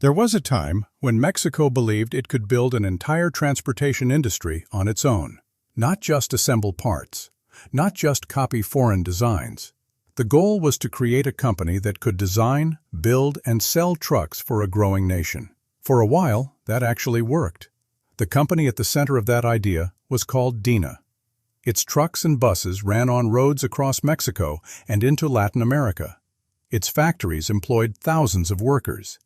There was a time when Mexico believed it could build an entire transportation industry on its own. Not just assemble parts, not just copy foreign designs. The goal was to create a company that could design, build, and sell trucks for a growing nation. For a while, that actually worked. The company at the center of that idea was called Dina. Its trucks and buses ran on roads across Mexico and into Latin America. Its factories employed thousands of workers.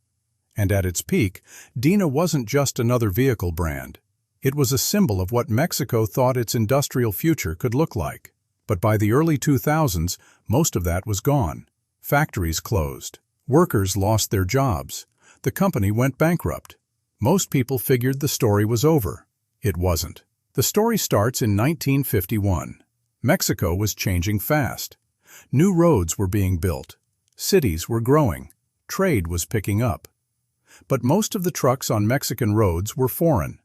And at its peak, Dina wasn't just another vehicle brand. It was a symbol of what Mexico thought its industrial future could look like. But by the early 2000s, most of that was gone. Factories closed. Workers lost their jobs. The company went bankrupt. Most people figured the story was over. It wasn't. The story starts in 1951. Mexico was changing fast. New roads were being built. Cities were growing. Trade was picking up. But most of the trucks on Mexican roads were foreign.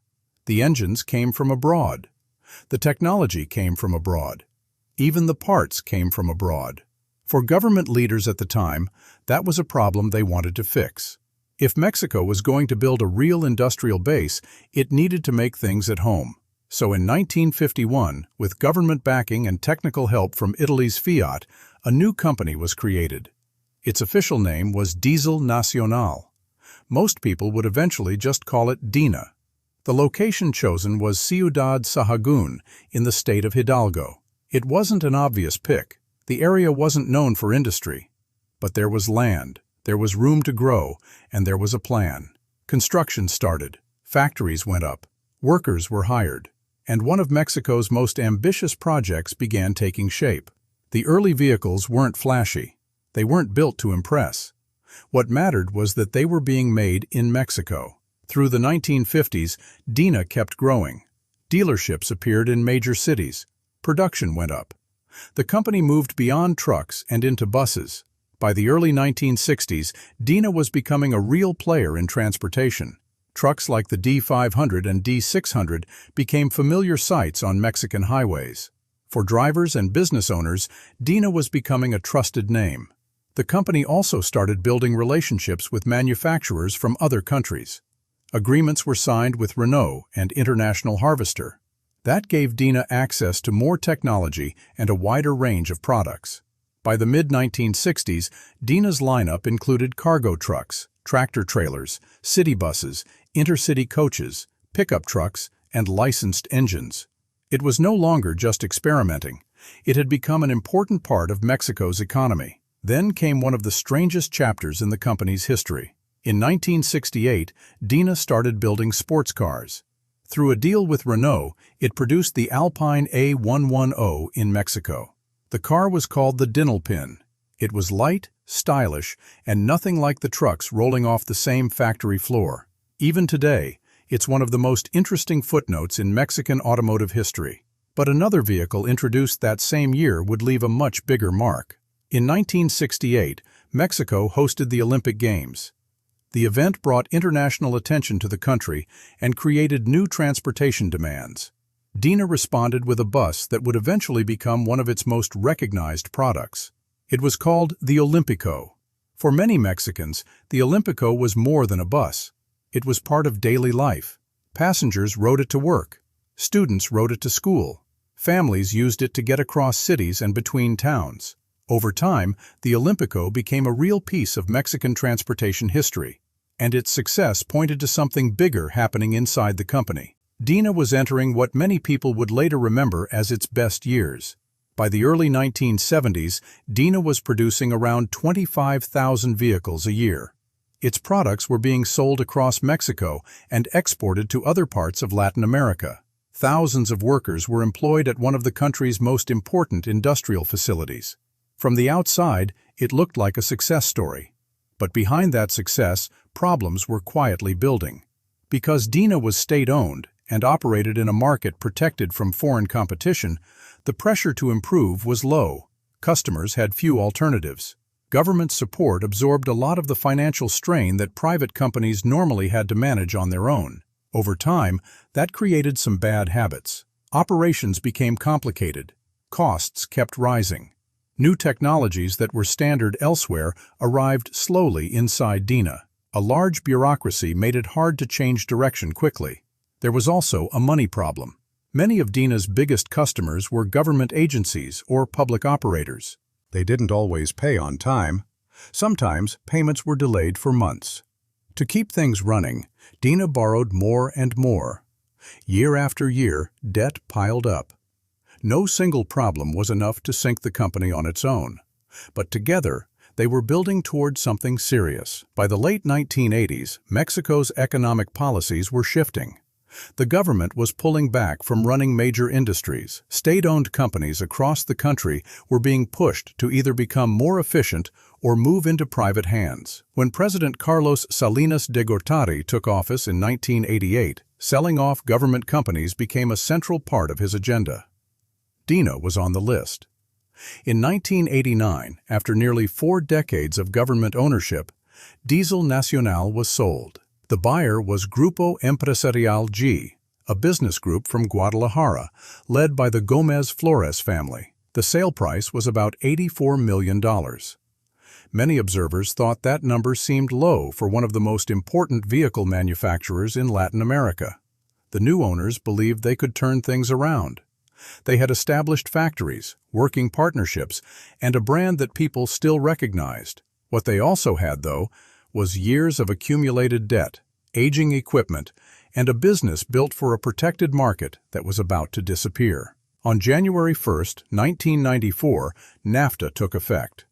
The engines came from abroad. The technology came from abroad. Even the parts came from abroad. For government leaders at the time, that was a problem they wanted to fix. If Mexico was going to build a real industrial base, it needed to make things at home. So in 1951, with government backing and technical help from Italy's Fiat, a new company was created. Its official name was Diesel Nacional. Most people would eventually just call it Dina. The location chosen was Ciudad Sahagún in the state of Hidalgo. It wasn't an obvious pick. The area wasn't known for industry. But there was land, there was room to grow, and there was a plan. Construction started. Factories went up. Workers were hired. And one of Mexico's most ambitious projects began taking shape. The early vehicles weren't flashy. They weren't built to impress. What mattered was that they were being made in Mexico. Through the 1950s, Dina kept growing. Dealerships appeared in major cities. Production went up. The company moved beyond trucks and into buses. By the early 1960s, Dina was becoming a real player in transportation. Trucks like the D500 and D600 became familiar sights on Mexican highways. For drivers and business owners, Dina was becoming a trusted name. The company also started building relationships with manufacturers from other countries. Agreements were signed with Renault and International Harvester. That gave Dina access to more technology and a wider range of products. By the mid-1960s, Dina's lineup included cargo trucks, tractor-trailers, city buses, intercity coaches, pickup trucks, and licensed engines. It was no longer just experimenting. It had become an important part of Mexico's economy. Then came one of the strangest chapters in the company's history. In 1968, Dina started building sports cars. Through a deal with Renault, it produced the Alpine A110 in Mexico. The car was called the Dinalpin. It was light, stylish, and nothing like the trucks rolling off the same factory floor. Even today, it's one of the most interesting footnotes in Mexican automotive history. But another vehicle introduced that same year would leave a much bigger mark. In 1968, Mexico hosted the Olympic Games. The event brought international attention to the country and created new transportation demands. Dina responded with a bus that would eventually become one of its most recognized products. It was called the Olympico. For many Mexicans, the Olympico was more than a bus. It was part of daily life. Passengers rode it to work. Students rode it to school. Families used it to get across cities and between towns. Over time, the Olympico became a real piece of Mexican transportation history, and its success pointed to something bigger happening inside the company. Dina was entering what many people would later remember as its best years. By the early 1970s, Dina was producing around 25,000 vehicles a year. Its products were being sold across Mexico and exported to other parts of Latin America. Thousands of workers were employed at one of the country's most important industrial facilities. From the outside, it looked like a success story. But behind that success, problems were quietly building. Because Dina was state-owned and operated in a market protected from foreign competition, the pressure to improve was low. Customers had few alternatives. Government support absorbed a lot of the financial strain that private companies normally had to manage on their own. Over time, that created some bad habits. Operations became complicated. Costs kept rising. New technologies that were standard elsewhere arrived slowly inside Dina. A large bureaucracy made it hard to change direction quickly. There was also a money problem. Many of Dina's biggest customers were government agencies or public operators. They didn't always pay on time. Sometimes payments were delayed for months. To keep things running, Dina borrowed more and more. Year after year, debt piled up. No single problem was enough to sink the company on its own. But together, they were building toward something serious. By the late 1980s, Mexico's economic policies were shifting. The government was pulling back from running major industries. State-owned companies across the country were being pushed to either become more efficient or move into private hands. When President Carlos Salinas de Gortari took office in 1988, selling off government companies became a central part of his agenda. Dina was on the list. In 1989, after nearly 4 decades of government ownership, Diesel Nacional was sold. The buyer was Grupo Empresarial G, a business group from Guadalajara, led by the Gomez Flores family. The sale price was about $84 million. Many observers thought that number seemed low for one of the most important vehicle manufacturers in Latin America. The new owners believed they could turn things around. They had established factories, working partnerships, and a brand that people still recognized. What they also had, though, was years of accumulated debt, aging equipment, and a business built for a protected market that was about to disappear. On January 1, 1994, NAFTA took effect.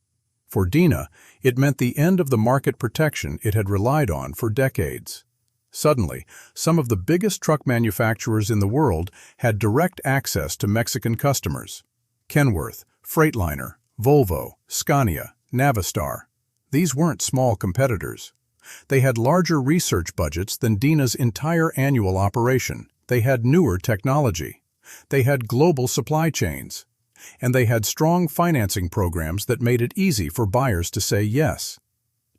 For Dina, it meant the end of the market protection it had relied on for decades. Suddenly, some of the biggest truck manufacturers in the world had direct access to Mexican customers. Kenworth, Freightliner, Volvo, Scania, Navistar. These weren't small competitors. They had larger research budgets than Dina's entire annual operation. They had newer technology. They had global supply chains. And they had strong financing programs that made it easy for buyers to say yes.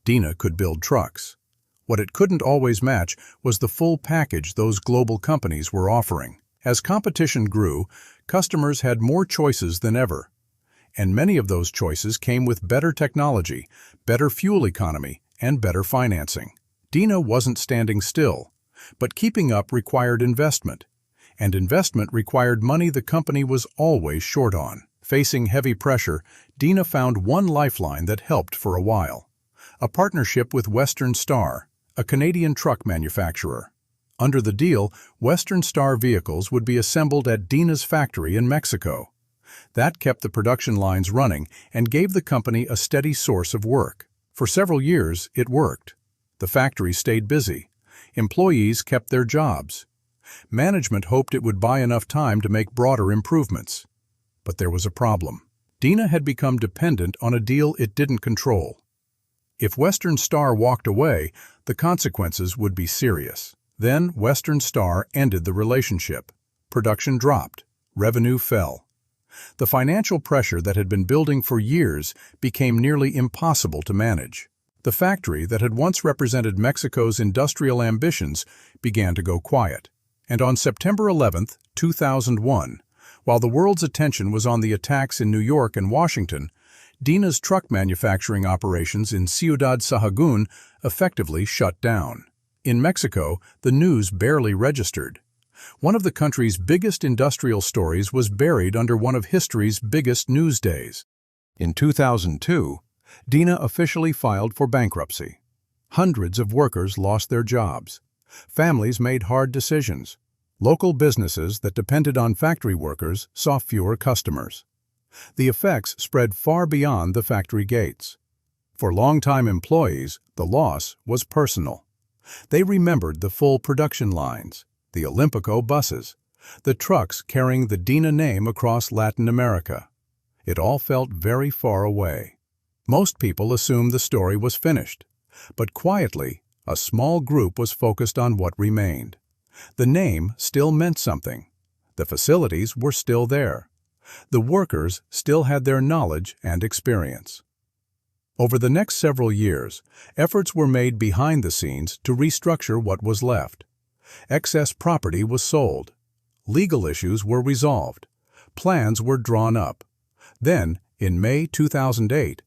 Dina could build trucks. What it couldn't always match was the full package those global companies were offering. As competition grew, customers had more choices than ever. And many of those choices came with better technology, better fuel economy, and better financing. Dina wasn't standing still, but keeping up required investment, and investment required money the company was always short on. Facing heavy pressure, Dina found one lifeline that helped for a while: a partnership with Western Star, a Canadian truck manufacturer. Under the deal, Western Star vehicles would be assembled at Dina's factory in Mexico. That kept the production lines running and gave the company a steady source of work. For several years, it worked. The factory stayed busy. Employees kept their jobs. Management hoped it would buy enough time to make broader improvements. But there was a problem. Dina had become dependent on a deal it didn't control. If Western Star walked away, the consequences would be serious. Then Western Star ended the relationship. Production dropped. Revenue fell. The financial pressure that had been building for years became nearly impossible to manage. The factory that had once represented Mexico's industrial ambitions began to go quiet. And on September 11, 2001, while the world's attention was on the attacks in New York and Washington, Dina's truck manufacturing operations in Ciudad Sahagún effectively shut down. In Mexico, the news barely registered. One of the country's biggest industrial stories was buried under one of history's biggest news days. In 2002, Dina officially filed for bankruptcy. Hundreds of workers lost their jobs. Families made hard decisions. Local businesses that depended on factory workers saw fewer customers. The effects spread far beyond the factory gates. For longtime employees, the loss was personal. They remembered the full production lines, the Olympico buses, the trucks carrying the Dina name across Latin America. It all felt very far away. Most people assumed the story was finished, but quietly, a small group was focused on what remained. The name still meant something. The facilities were still there. The workers still had their knowledge and experience. Over the next several years, efforts were made behind the scenes to restructure what was left. Excess property was sold. Legal issues were resolved. Plans were drawn up. Then, in May 2008,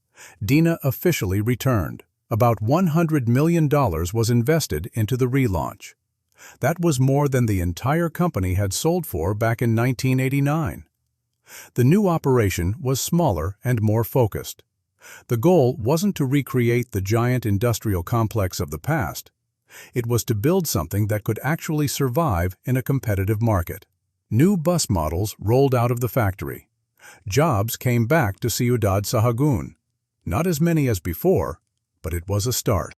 Dina officially returned. About $100 million was invested into the relaunch. That was more than the entire company had sold for back in 1989. The new operation was smaller and more focused. The goal wasn't to recreate the giant industrial complex of the past. It was to build something that could actually survive in a competitive market. New bus models rolled out of the factory. Jobs came back to Ciudad Sahagun. Not as many as before, but it was a start.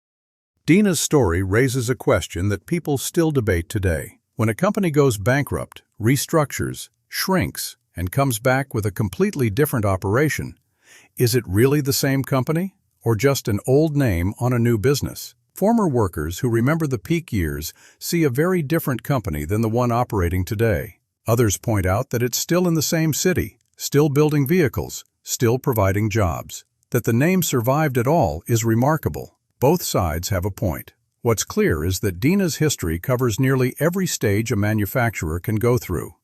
Dina's story raises a question that people still debate today. When a company goes bankrupt, restructures, shrinks, and comes back with a completely different operation, is it really the same company, or just an old name on a new business? Former workers who remember the peak years see a very different company than the one operating today. Others point out that it's still in the same city, still building vehicles, still providing jobs. That the name survived at all is remarkable. Both sides have a point. What's clear is that Dina's history covers nearly every stage a manufacturer can go through: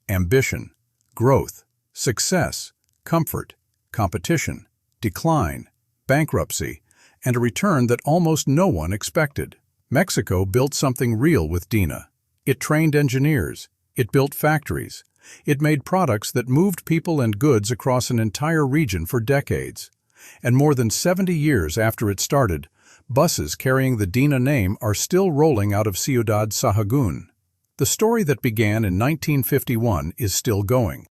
ambition, growth, success, comfort, competition, decline, bankruptcy, and a return that almost no one expected. Mexico built something real with Dina. It trained engineers. It built factories. It made products that moved people and goods across an entire region for decades. And more than 70 years after it started, buses carrying the Dina name are still rolling out of Ciudad Sahagun. The story that began in 1951 is still going.